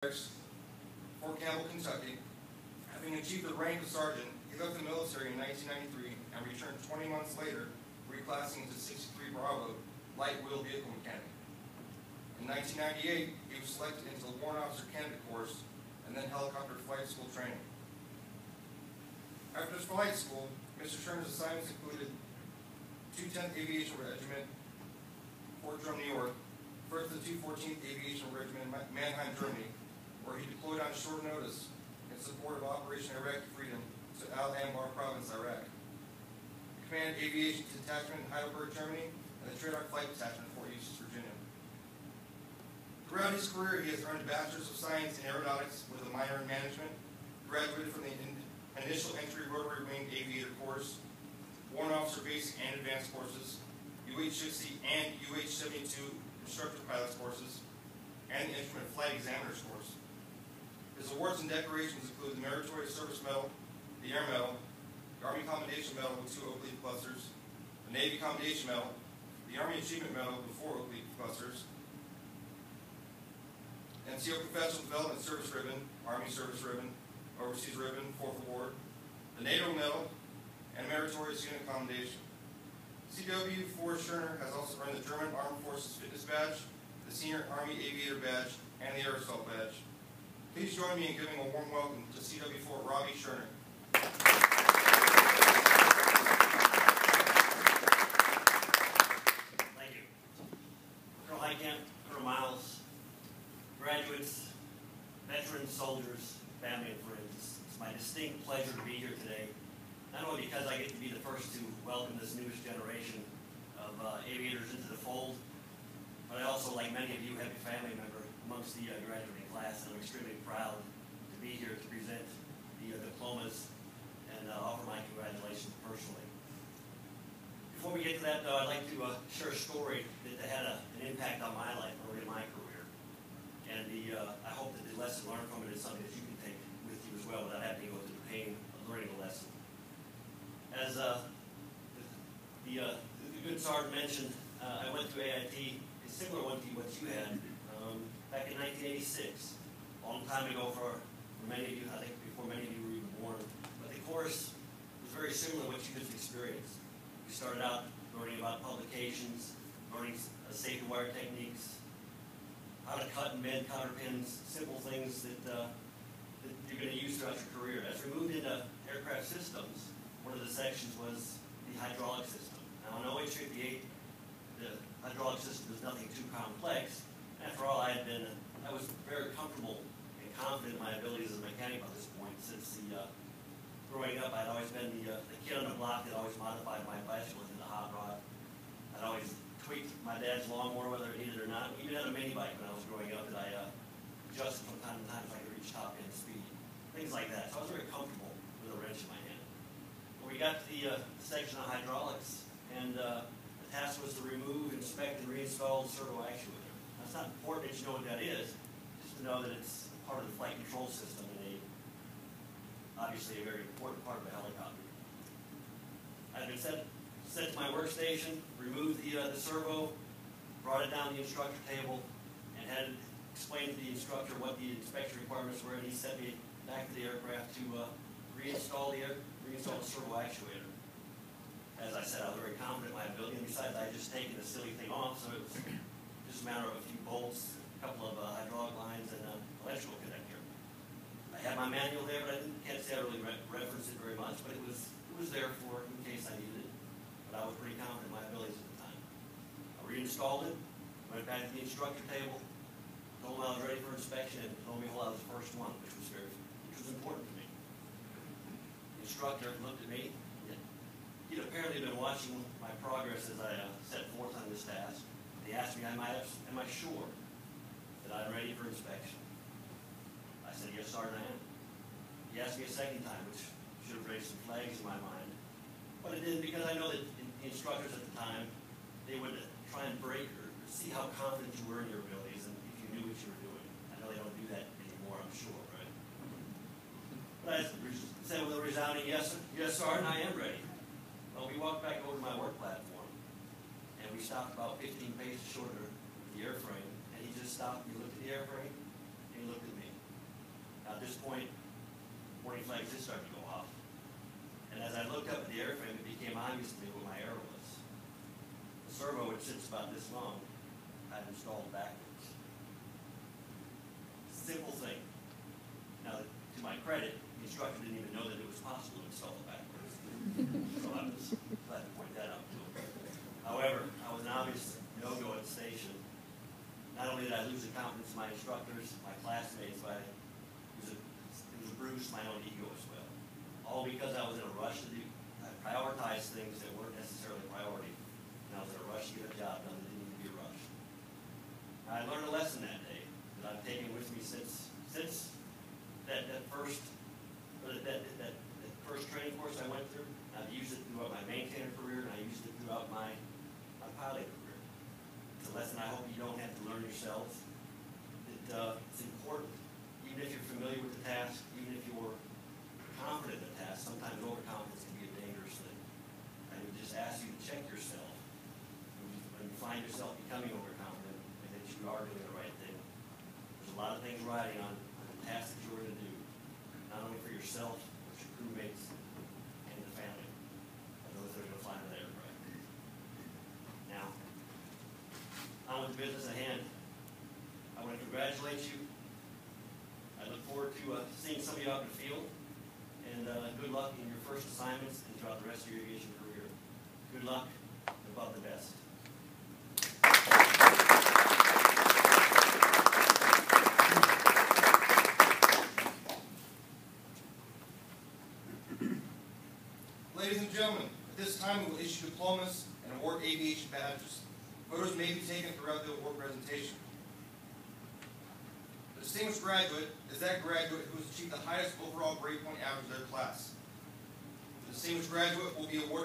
Fort Campbell, Kentucky. Having achieved the rank of sergeant, he left the military in 1993 and returned 20 months later, reclassing to 63 Bravo, light wheel vehicle mechanic. In 1998, he was selected into the Warrant Officer Candidate course and then helicopter flight school training. After his flight school, Mr. Schoerner's assignments included 210th Aviation Regiment, Fort Drum, New York, 1st to 214th Aviation Regiment in Mannheim, Germany, where he deployed on short notice in support of Operation Iraqi Freedom to Al-Anbar Province, Iraq. He commanded Aviation Detachment in Heidelberg, Germany, and the Trademark Flight Detachment in Fort Eustis, Virginia. Throughout his career, he has earned a Bachelor's of Science in Aeronautics with a minor in Management, graduated from the Initial Entry Rotary Wing Aviator course, Warrant Officer Basic and Advanced courses, UH-60 and UH-72 Instructor Pilots courses, and the Instrument Flight Examiners course. His awards and decorations include the Meritorious Service Medal, the Air Medal, the Army Commendation Medal with 2 oblique clusters, the Navy Commendation Medal, the Army Achievement Medal with 4 oblique clusters, NCO Professional Development Service Ribbon, Army Service Ribbon, Overseas Ribbon, 4th Award, the NATO Medal, and Meritorious Unit Commendation. CW for Schoerner has also earned the German Armed Forces Fitness Badge, the Senior Army Aviator Badge, and the Air Assault Badge. Please join me in giving a warm welcome to CW4 Robbie Schoerner. Thank you. Colonel Heitkamp, Colonel Miles, graduates, veterans, soldiers, family, and friends. It's my distinct pleasure to be here today, not only because I get to be the first to welcome this newest generation of aviators into the fold, but I also, like many of you, have a family member amongst the graduating class, and I'm extremely proud to be here to present the diplomas and offer my congratulations personally. Before we get to that, though, I'd like to share a story that had an impact on my life early in my career. And I hope that the lesson learned from it is something that you can take with you as well without having to go through the pain of learning a lesson. As the good sergeant mentioned, I went to AIT, a similar one to what you had, back in 1986, a long time ago for many of you, I think before many of you were even born. But the course was very similar to what you just experienced. We started out learning about publications, learning safety wire techniques, how to cut and bend counter pins, simple things that you're going to use throughout your career. As we moved into aircraft systems, one of the sections was the hydraulic system. Now on OH-58, the hydraulic system is nothing too complex. After all, I was very comfortable and confident in my abilities as a mechanic by this point. Since growing up, I'd always been the kid on the block that always modified my bicycle into a hot rod. I'd always tweaked my dad's lawnmower, whether it needed it or not. We even had a mini bike when I was growing up that I adjusted from time to time so I could reach top end speed. Things like that. So I was very comfortable with a wrench in my hand. When we got to the section on hydraulics, and the task was to remove, inspect, and reinstall the servo actuator. Now, it's not important that you know what that is, just to know that it's part of the flight control system and obviously a very important part of a helicopter. I'd been sent to my workstation, removed the servo, brought it down the instructor table, and had it explained to the instructor what the inspection requirements were, and he sent me back to the aircraft to reinstall the servo actuator. As I said, I was very confident in my ability, and besides, I had just taken the silly thing off, so it was just a matter of a few bolts, a couple of hydraulic lines, and an electrical connector. I had my manual there, but can't say I really referenced it very much, but it was there for in case I needed it. But I was pretty confident in my abilities at the time. I reinstalled it, went back to the instructor table, told him I was ready for inspection, and told me I was the first one, which was important to me. The instructor looked at me. He'd apparently been watching my progress as I set forth on this task. He asked me, am I sure that I'm ready for inspection? I said, yes, Sergeant, I am. He asked me a second time, which should have raised some flags in my mind. But it didn't, because I know that the instructors at the time, they would try and break or see how confident you were in your abilities and if you knew what you were doing. I know they don't do that anymore, I'm sure, right? But I said with a resounding yes, Sergeant, I am ready. Well, we walked back over to my work platform, and we stopped about 15 paces shorter of the airframe, and he just stopped, he looked at the airframe, and he looked at me. At this point, warning flags did start to go off. And as I looked up at the airframe, it became obvious to me what my error was. The servo, which sits about this long, I'd installed backwards. Simple thing. Now, to my credit, the instructor didn't even know that it was possible to install it backwards. So I was glad to point that out to him. However, I was an obvious no-go at the station. Not only did I lose the confidence of my instructors, my classmates, but it was a bruise to my own ego as well. All because I was in a rush to do, I prioritized things that weren't necessarily a priority. And I was in a rush to get a job done that didn't need to be rushed. I learned a lesson that day that I've taken with me since that first training course I went through. I've used it throughout my maintainer career, and I used it throughout my pilot career. It's a lesson I hope you don't have to learn yourselves. It's important, even if you're familiar with the task, even if you're confident in the task. Sometimes overconfidence can be a dangerous thing. I would just ask you to check yourself when you find yourself becoming overconfident and that you are doing the right thing. There's a lot of things riding on the task that you're going to do, not only for yourself, but your crewmates and the family of those that are going to fly in that aircraft. Now, on with the business at hand. I want to congratulate you. I look forward to seeing some of you out in the field, and good luck in your first assignments and throughout the rest of your aviation career. Good luck, and above the best. Ladies and gentlemen, at this time we will issue diplomas and award aviation badges. Photos may be taken throughout the award presentation. The distinguished graduate is that graduate who has achieved the highest overall grade point average of their class. The distinguished graduate will be awarded